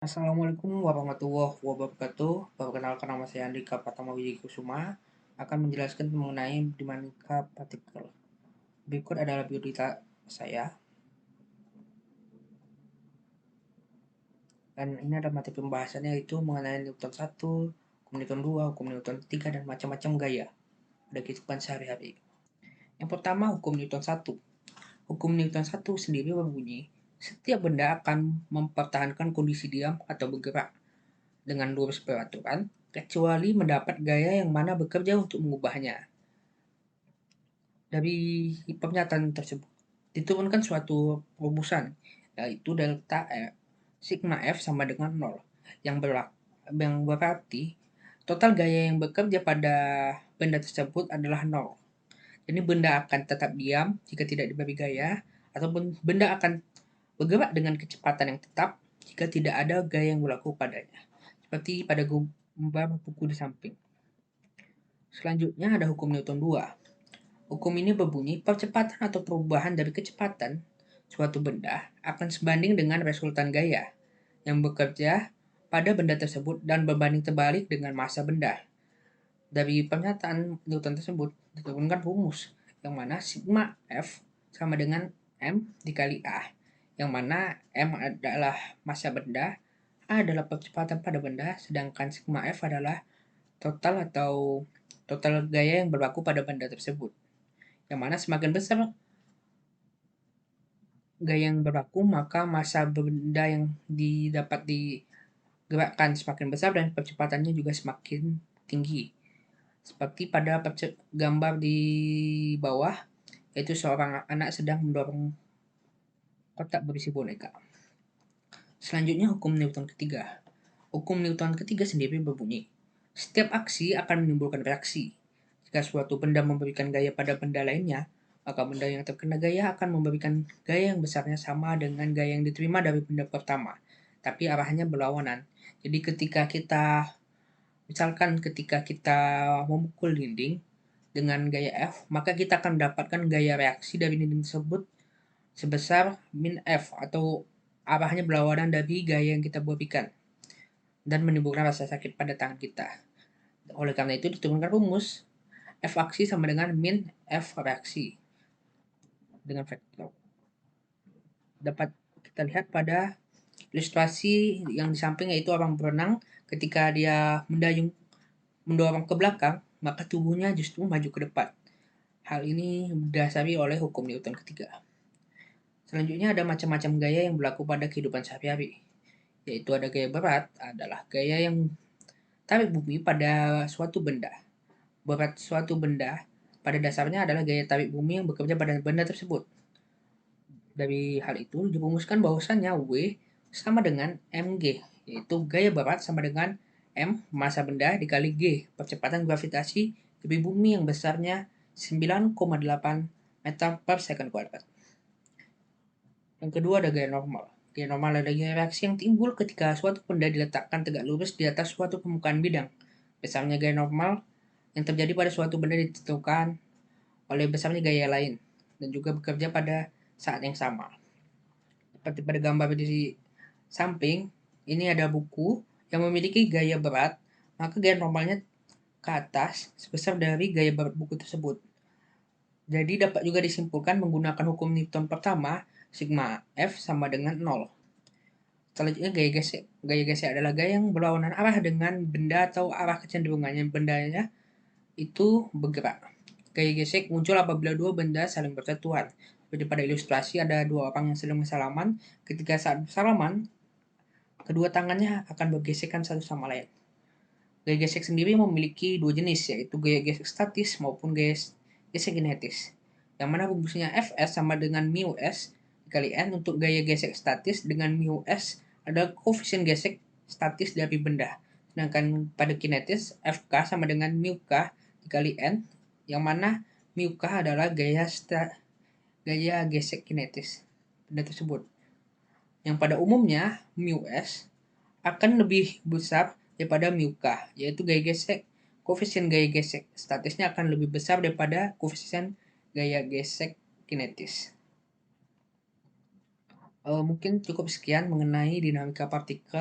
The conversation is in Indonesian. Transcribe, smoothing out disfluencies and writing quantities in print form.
Assalamualaikum warahmatullahi wabarakatuh. Perkenalkan, nama saya Andika Pratama Wijikusuma akan menjelaskan mengenai dinamika partikel. Berikut adalah biodata saya. Dan ini ada materi pembahasannya, yaitu mengenai Newton 1, hukum Newton 2, hukum Newton 3, dan macam-macam gaya pada kehidupan sehari-hari. Yang pertama, hukum Newton 1. Hukum Newton 1 sendiri berbunyi, setiap benda akan mempertahankan kondisi diam atau bergerak dengan lurus peraturan, kecuali mendapat gaya yang mana bekerja untuk mengubahnya. Dari pernyataan tersebut diturunkan suatu rumusan, yaitu delta sigma F sama dengan 0, yang berarti total gaya yang bekerja pada benda tersebut adalah 0. Jadi benda akan tetap diam jika tidak diberi gaya, ataupun benda akan bergerak dengan kecepatan yang tetap jika tidak ada gaya yang berlaku padanya. Seperti pada gambar buku di samping. Selanjutnya ada hukum Newton 2. Hukum ini berbunyi, percepatan atau perubahan dari kecepatan suatu benda akan sebanding dengan resultan gaya yang bekerja pada benda tersebut dan berbanding terbalik dengan massa benda. Dari pernyataan Newton tersebut diturunkan rumus yang mana sigma F sama dengan M dikali A, yang mana M adalah massa benda, A adalah percepatan pada benda, sedangkan sigma F adalah total gaya yang berlaku pada benda tersebut. Yang mana semakin besar gaya yang berlaku, maka massa benda yang didapat digerakkan semakin besar dan percepatannya juga semakin tinggi. Seperti pada gambar di bawah, yaitu seorang anak sedang mendorong kotak berisi boneka. Selanjutnya hukum Newton ketiga. Hukum Newton ketiga sendiri berbunyi, setiap aksi akan menimbulkan reaksi. Jika suatu benda memberikan gaya pada benda lainnya, maka benda yang terkena gaya akan memberikan gaya yang besarnya sama dengan gaya yang diterima dari benda pertama, tapi arahnya berlawanan. Jadi misalkan ketika kita memukul dinding dengan gaya F, maka kita akan mendapatkan gaya reaksi dari dinding tersebut sebesar min F, atau arahnya berlawanan dari gaya yang kita berikan, dan menimbulkan rasa sakit pada tangan kita. Oleh karena itu diturunkan rumus F aksi sama dengan min F reaksi dengan vektor. Dapat kita lihat pada ilustrasi yang di samping, yaitu orang berenang. Ketika dia mendorong ke belakang, maka tubuhnya justru maju ke depan. Hal ini didasari oleh hukum Newton ketiga. Selanjutnya ada macam-macam gaya yang berlaku pada kehidupan sehari-hari, yaitu ada gaya berat, adalah gaya yang tarik bumi pada suatu benda. Berat suatu benda pada dasarnya adalah gaya tarik bumi yang bekerja pada benda tersebut. Dari hal itu dirumuskan bahwasannya W sama dengan mg, yaitu gaya berat sama dengan M massa benda dikali G percepatan gravitasi dari bumi yang besarnya 9,8 meter per second kuadrat. Yang kedua ada gaya normal. Gaya normal adalah gaya reaksi yang timbul ketika suatu benda diletakkan tegak lurus di atas suatu permukaan bidang. Besarnya gaya normal yang terjadi pada suatu benda ditentukan oleh besarnya gaya lain dan juga bekerja pada saat yang sama. Seperti pada gambar di samping, ini ada buku yang memiliki gaya berat, maka gaya normalnya ke atas sebesar dari gaya berat buku tersebut. Jadi dapat juga disimpulkan menggunakan hukum Newton pertama, sigma F sama dengan 0. Selanjutnya gaya gesek. Gaya gesek adalah gaya yang berlawanan arah dengan benda atau arah kecenderungannya bendanya itu bergerak. Gaya gesek muncul apabila dua benda saling bersentuhan. Seperti pada ilustrasi ada dua orang yang sedang bersalaman. Ketika saat bersalaman, kedua tangannya akan bergesekan satu sama lain. Gaya gesek sendiri memiliki dua jenis, yaitu gaya gesek statis maupun gaya gesek kinetis. Yang mana rumusnya Fs sama dengan mu s dikali n untuk gaya gesek statis, dengan mu s adalah koefisien gesek statis dari benda. Sedangkan pada kinetis, Fk sama dengan mu k dikali n, yang mana mu k adalah gaya gesek kinetis benda tersebut. Yang pada umumnya mu s akan lebih besar daripada mu k, yaitu koefisien gaya gesek statisnya akan lebih besar daripada koefisien gaya gesek kinetis. Mungkin cukup sekian mengenai dinamika partikel.